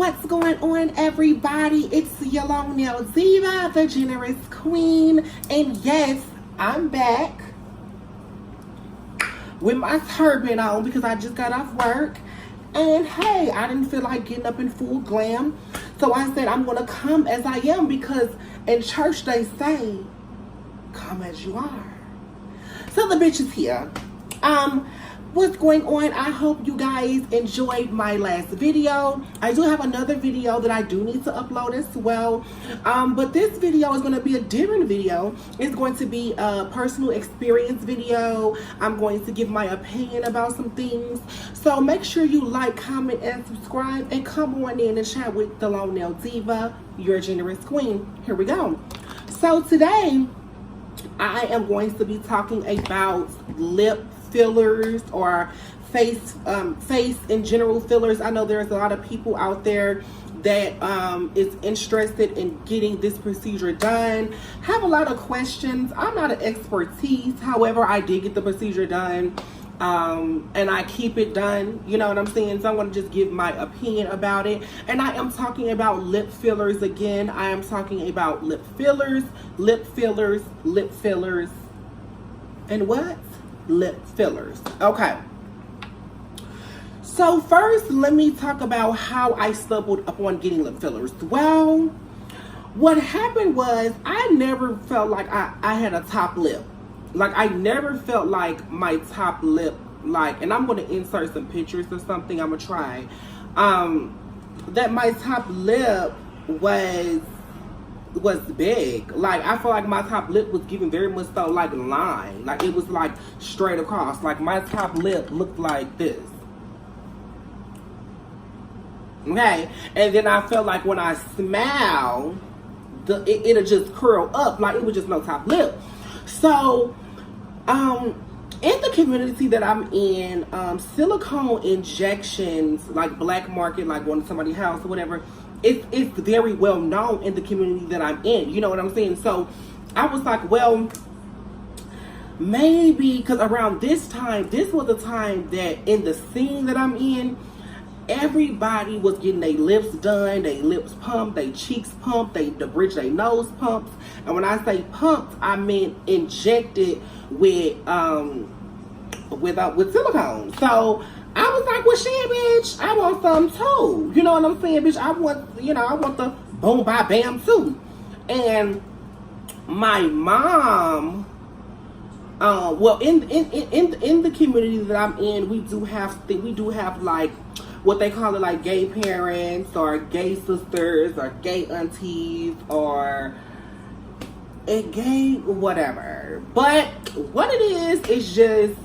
What's going on, everybody? It's your long nail diva, the generous queen, and yes, I'm back with my turban on because I just got off work. And hey, I didn't feel like getting up in full glam, so I said I'm gonna come as I am because in church they say, "Come as you are." So the bitch is here. What's going on? I hope you guys enjoyed my last video. I do have another video that I do need to upload as well. But this video is going to be a different video. It's going to be a personal experience video. I'm going to give my opinion about some things. So make sure you like, comment, and subscribe. And come on in and chat with the Long Nail Diva, your generous queen. Here we go. So today, I am going to be talking about lip fillers or face in general fillers. I know there's a lot of people out there that is interested in getting this procedure done. Have a lot of questions. I'm not an expertise, however, I did get the procedure done, and I keep it done, you know what I'm saying? So I'm going to just give my opinion about it. And I am talking about lip fillers again. I am talking about lip fillers, and what? Lip fillers. Okay. So first, let me talk about how I stumbled upon getting lip fillers. Well, what happened was I never felt like I had a top lip. Like I never felt like my top lip, like, and I'm going to insert some pictures or something. I'm going to try. That my top lip was big. Like I feel like my top lip was giving very much so like line, like it was like straight across. Like my top lip looked like this, okay? And then I felt like when I smile, it'll just curl up, like it was just no top lip. So in the community that I'm in, silicone injections, like black market, like going to somebody's house or whatever, it's very well known in the community that I'm in. You know what I'm saying? So I was like, well, maybe, because around this time, this was the time that in the scene that I'm in, everybody was getting their lips done, their lips pumped, their cheeks pumped, the bridge their nose pumped. And when I say pumped, I mean injected with silicone. So I was like, well, shit, bitch, I want some too. You know what I'm saying, bitch? I want the boom, bye, bam too. And my mom, well, in the community that I'm in, we do have like what they call it, like gay parents or gay sisters or gay aunties or a gay whatever. But what it is just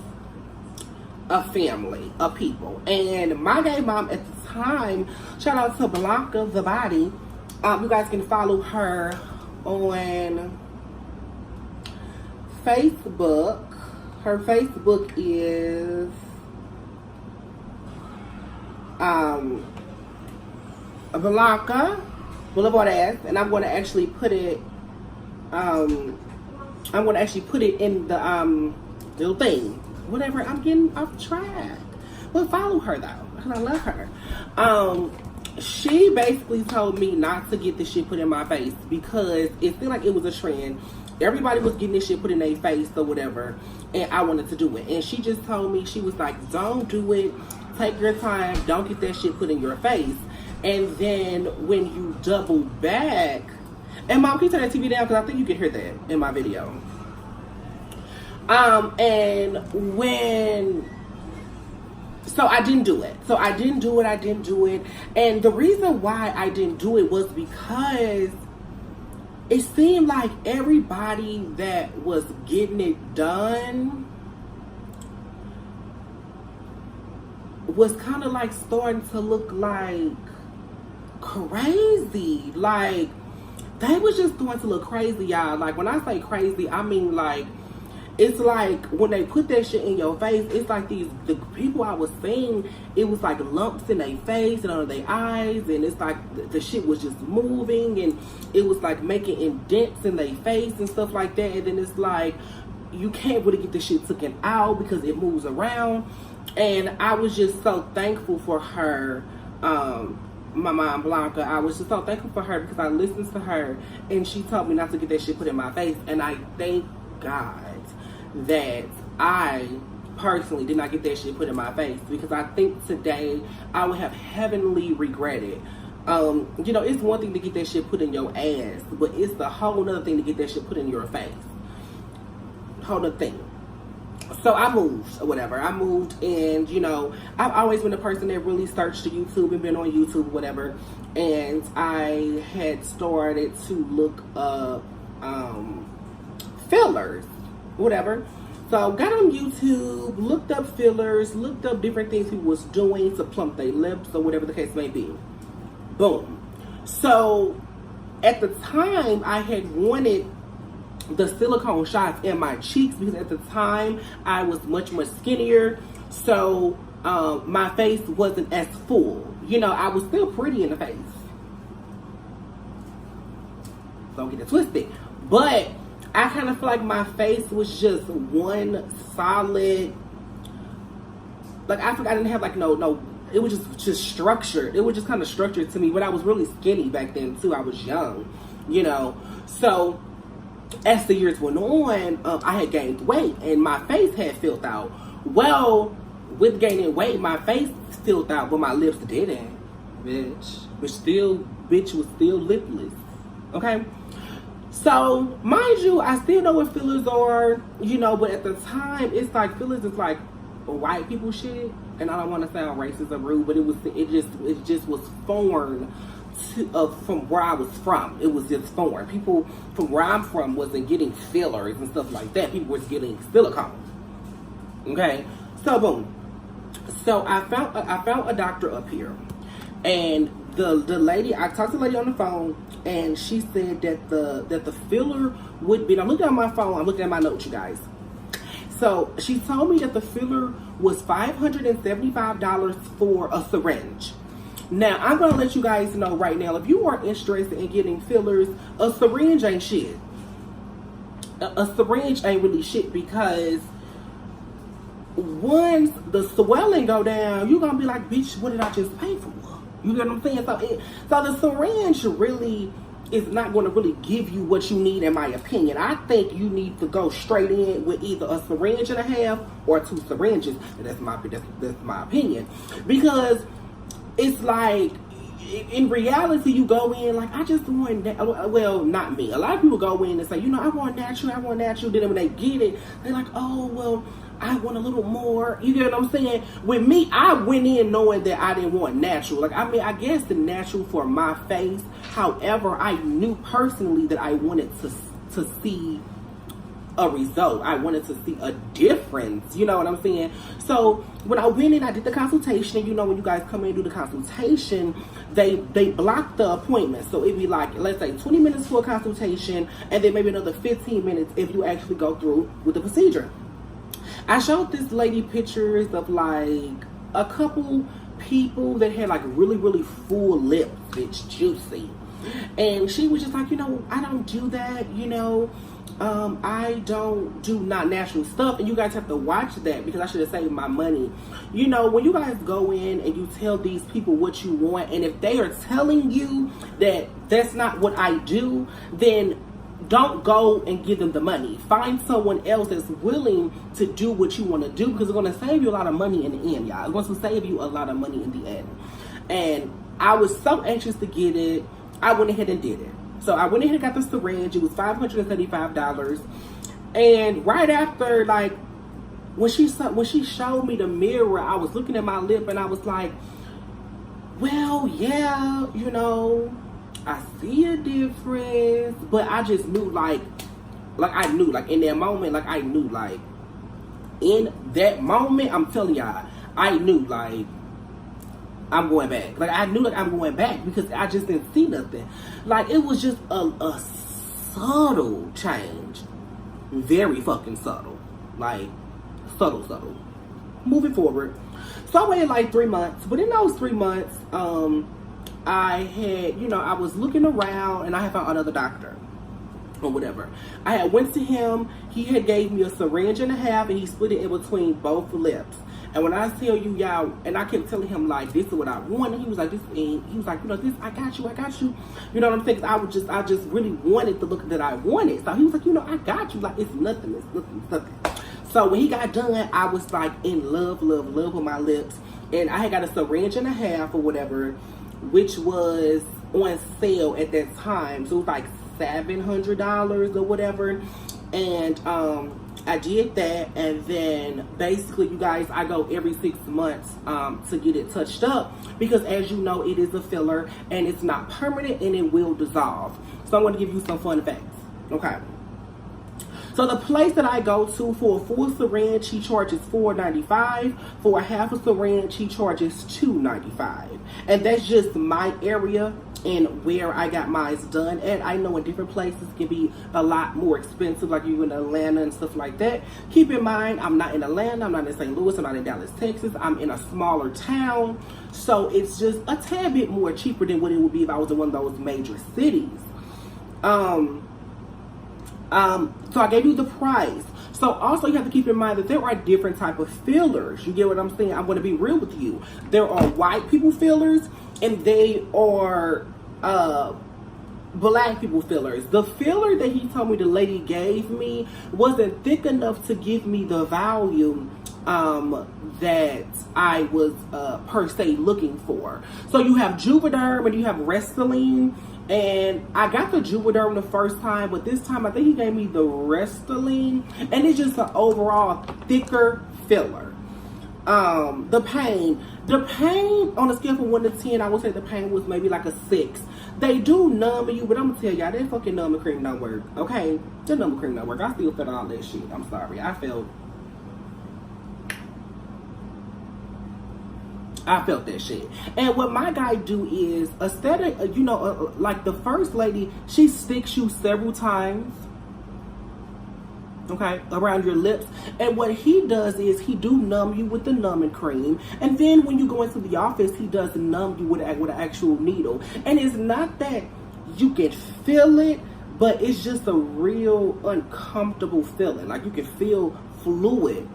a family of people. And my gay mom at the time, shout out to Blanca the Body, you guys can follow her on Facebook. Her Facebook is Blanca Boulevard Ass, and I'm going to actually put it in the little thing. Whatever, I'm getting off track. But follow her though, because I love her. She basically told me not to get this shit put in my face because it seemed like it was a trend. Everybody was getting this shit put in their face or whatever, and I wanted to do it. And she just told me, she was like, don't do it. Take your time. Don't get that shit put in your face. And then when you double back, and Mom, can you turn that TV down? Because I think you can hear that in my video. So I didn't do it. And the reason why I didn't do it was because it seemed like everybody that was getting it done was kind of like starting to look like crazy. Like they was just starting to look crazy, y'all. Like when I say crazy, I mean like, it's like when they put that shit in your face, it's like the people I was seeing, it was like lumps in their face and under their eyes, and it's like the shit was just moving, and it was like making indents in their face and stuff like that. And then it's like you can't really get the shit taken out because it moves around. And I was just so thankful for her my mom Blanca, I was just so thankful for her because I listened to her and she told me not to get that shit put in my face. And I thank God that I personally did not get that shit put in my face, because I think today I would have heavenly regretted. You know, it's one thing to get that shit put in your ass, but it's the whole other thing to get that shit put in your face. Whole other thing. So I moved or whatever. I moved, and you know, I've always been a person that really searched the YouTube and been on YouTube or whatever. And I had started to look up fillers, whatever. So got on YouTube, looked up fillers, looked up different things people was doing to plump their lips or whatever the case may be. Boom. So at the time, I had wanted the silicone shots in my cheeks because at the time I was much skinnier, so my face wasn't as full. You know, I was still pretty in the face, don't get it twisted, but I kind of feel like my face was just one solid, like I didn't have like no, it was just structured. It was just kind of structured to me, but I was really skinny back then too. I was young, you know. So as the years went on, I had gained weight and my face had filled out. Well, with gaining weight, my face filled out, but my lips didn't, bitch. Bitch was still lipless. Okay? So, mind you, I still know what fillers are, you know, but at the time, it's like fillers is like white people shit. And I don't want to sound racist or rude, but it just was foreign from where I was from. It was just foreign. People from where I'm from wasn't getting fillers and stuff like that. People was getting silicone. Okay, so boom. So I found a doctor up here, and the lady, I talked to the lady on the phone, and she said that the filler would be. I'm looking at my phone. I'm looking at my notes, you guys. So she told me that the filler was $575 for a syringe. Now, I'm going to let you guys know right now, if you are interested in getting fillers, a syringe ain't shit. A syringe ain't really shit, because once the swelling go down, you're going to be like, bitch, what did I just pay for? You get what I'm saying? So the syringe really is not going to really give you what you need, in my opinion. I think you need to go straight in with either a syringe and a half or 2 syringes. And that's my opinion. Because it's like, in reality, you go in like, I just want that. Well, not me. A lot of people go in and say, you know, I want natural. Then when they get it, they're like, oh, well, I want a little more. You get what I'm saying? With me, I went in knowing that I didn't want natural. Like, I mean, I guess the natural for my face. However, I knew personally that I wanted to see a result. I wanted to see a difference. You know what I'm saying? So when I went in, I did the consultation. You know, when you guys come in and do the consultation, they block the appointment. So it'd be like, let's say 20 minutes for a consultation, and then maybe another 15 minutes if you actually go through with the procedure. I showed this lady pictures of like a couple people that had like really full lips, bitch, juicy. And she was just like, you know, I don't do that, you know. I don't do not natural stuff, and you guys have to watch that, because I should have saved my money. You know, when you guys go in and you tell these people what you want, and if they are telling you that that's not what I do, then don't go and give them the money. Find someone else that's willing to do what you want to do, because it's going to save you a lot of money in the end, y'all. It's going to save you a lot of money in the end. And I was so anxious to get it, I went ahead and did it. So I went ahead and got the syringe. It was $535. And right after, like, when she showed me the mirror, I was looking at my lip and I was like, well, yeah, you know, I see a difference. But I just knew, like I knew, like, in that moment, like, I knew, like, in that moment, I'm telling y'all, I knew, like, I'm going back. Like, I knew, like, I'm going back, because I just didn't see nothing. Like, it was just a subtle change. Very fucking subtle. Like, subtle. Moving forward. So I waited like 3 months. But in those 3 months, I had, you know, I was looking around and I had found another doctor. Or whatever. I had went to him. He had gave me a syringe and a half, and he split it in between both lips. And when I tell you, y'all, and I kept telling him, like, this is what I want, and he was like, this, and he was like, you know, this, I got you. You know what I'm saying? 'Cause I just really wanted the look that I wanted. So he was like, you know, I got you. Like, it's nothing. So when he got done, I was like in love with my lips. And I had got a syringe and a half or whatever, which was on sale at that time. So it was like $700 or whatever. And I did that, and then basically, you guys, I go every 6 months to get it touched up, because as you know, it is a filler and it's not permanent and it will dissolve. So I'm going to give you some fun facts. Okay. So the place that I go to, for a full syringe, he charges $4.95. For a half a syringe, he charges $2.95. And that's just my area and where I got mine done. And I know in different places can be a lot more expensive, like you in Atlanta and stuff like that. Keep in mind, I'm not in Atlanta, I'm not in St. Louis, I'm not in Dallas, Texas. I'm in a smaller town. So it's just a tad bit more cheaper than what it would be if I was in one of those major cities. So I gave you the price. So also you have to keep in mind that there are different type of fillers. You get what I'm saying? I'm going to be real with you. There are white people fillers, and they are black people fillers. The filler that he told me the lady gave me wasn't thick enough to give me the volume that I was per se looking for. So you have Juverdum and you have Restylane. And I got the Juverdum the first time, but this time I think he gave me the Restylane, and it's just an overall thicker filler. The pain on a scale from 1 to 10, I would say the pain was maybe like a 6. They do numb you, but I'm gonna tell y'all, that fucking numbing cream don't work. Okay, the numbing cream don't work. I still felt all that shit. I'm sorry. I felt that shit. And what my guy do is, instead of, you know, like the first lady, she sticks you several times, okay, around your lips. And what he does is he do numb you with the numbing cream. And then when you go into the office, he does numb you with an actual needle. And it's not that you can feel it, but it's just a real uncomfortable feeling. Like you can feel fluid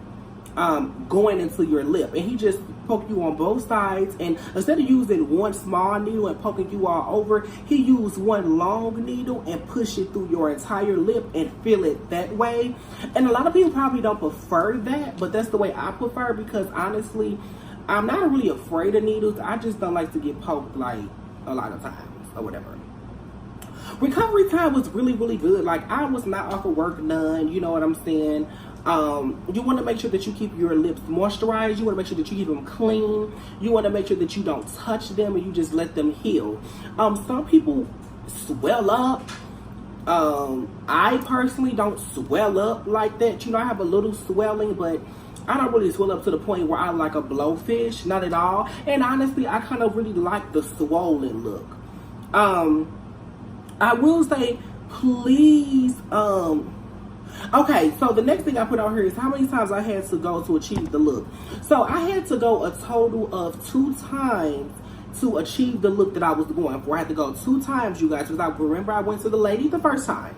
going into your lip, and he just poke you on both sides, and instead of using one small needle and poking you all over, he used one long needle and push it through your entire lip and feel it that way. And a lot of people probably don't prefer that, but that's the way I prefer, because honestly, I'm not really afraid of needles. I just don't like to get poked like a lot of times or whatever. Recovery time was really good. Like, I was not off of work none, you know what I'm saying? You want to make sure that you keep your lips moisturized. You want to make sure that you keep them clean. You want to make sure that you don't touch them and you just let them heal. Some people swell up. I personally don't swell up like that. You know, I have a little swelling, but I don't really swell up to the point where I like a blowfish. Not at all. And honestly, I kind of really like the swollen look. I will say, please, okay, so the next thing I put out here is how many times I had to go to achieve the look. So I had to go a total of 2 times to achieve the look that I was going for. I had to go 2 times, you guys, because I remember I went to the lady the first time,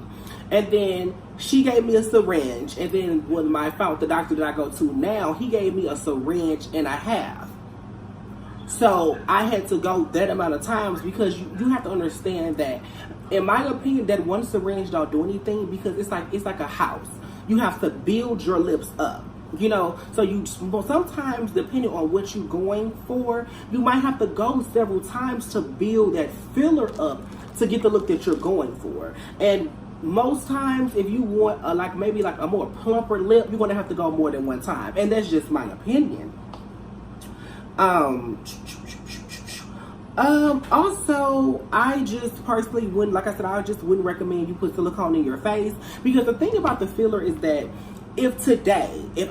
and then she gave me a syringe, and then when I found the doctor that I go to now, he gave me a syringe and a half. So I had to go that amount of times, because you have to understand that, in my opinion, that one syringe don't do anything, because it's like a house. You have to build your lips up, you know. So sometimes, depending on what you're going for, you might have to go several times to build that filler up to get the look that you're going for. And most times, if you want maybe a more plumper lip, you're gonna have to go more than one time, and that's just my opinion. Also, I just personally wouldn't, like I said, I just wouldn't recommend you put silicone in your face, because the thing about the filler is that if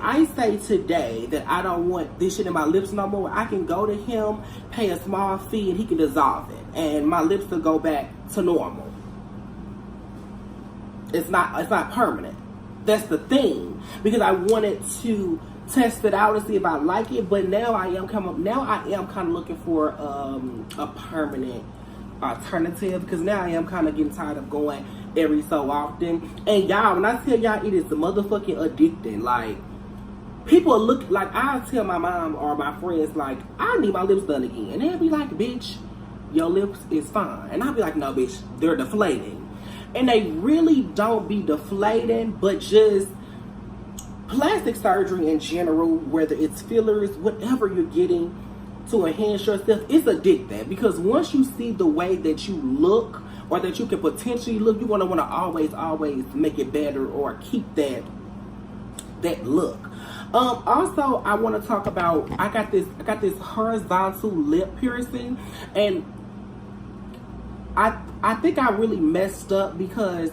I say today that I don't want this shit in my lips no more, I can go to him, pay a small fee, and he can dissolve it, and my lips will go back to normal. It's not permanent. That's the thing, because I wanted to test it out and see if I like it, but now I am kind of looking for a permanent alternative, because now I am kind of getting tired of going every so often. And y'all, when I tell y'all, it is motherfucking addicting. Like, people look like, I tell my mom or my friends like, I need my lips done again, and they'll be like, bitch, your lips is fine, and I'll be like, no, bitch, they're deflating. And they really don't be deflating, but just plastic surgery in general, whether it's fillers, whatever you're getting to enhance yourself, it's addictive, because once you see the way that you look or that you can potentially look, you're going to want to always make it better or keep that look. Also, I want to talk about, I got this horizontal lip piercing, and I think I really messed up, because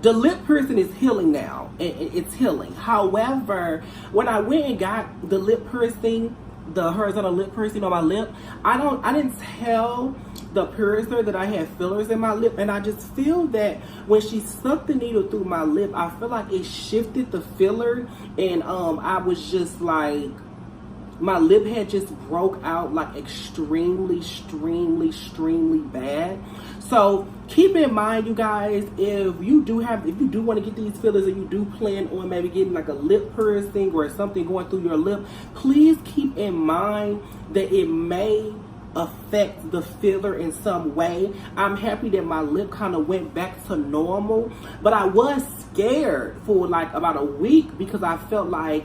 the lip piercing is healing now. It's healing. However, when I went and got the lip piercing, the horizontal lip piercing on my lip, I didn't tell the piercer that I had fillers in my lip, and I just feel that when she stuck the needle through my lip, I feel like it shifted the filler, and I was just like, my lip had just broke out like extremely bad. So keep in mind, you guys, if you do want to get these fillers, and you do plan on maybe getting like a lip piercing or something going through your lip, please keep in mind that it may affect the filler in some way. I'm happy that my lip kind of went back to normal, but I was scared for like about a week, because I felt like,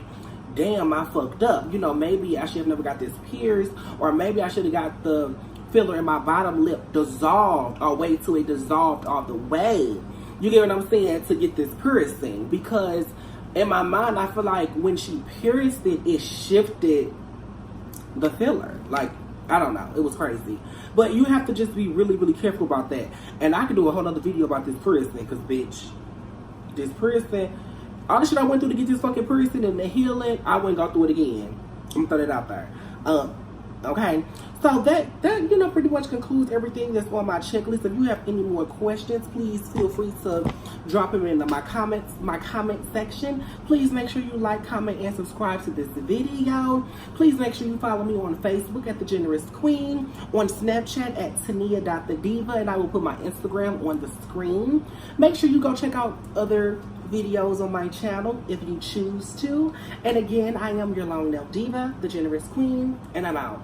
damn, I fucked up. You know, maybe I should have never got this pierced, or maybe I should have got the filler in my bottom lip dissolved, or wait till it dissolved all the way. You get what I'm saying? To get this piercing, because in my mind, I feel like when she pierced it, it shifted the filler. Like, I don't know, it was crazy. But you have to just be really careful about that. And I could do a whole other video about this piercing, because bitch, this piercing, all the shit I went through to get this fucking piercing and the healing, I wouldn't go through it again. I'm gonna throw that out there. Okay, so that you know, pretty much concludes everything that's on my checklist. If you have any more questions, please feel free to drop them in my comment section. Please make sure you like, comment, and subscribe to this video. Please make sure you follow me on Facebook at The Generous Queen, on Snapchat at Tania.thediva, and I will put my Instagram on the screen. Make sure you go check out other videos on my channel if you choose to. And again, I am your long nail diva, The Generous Queen, and I'm out.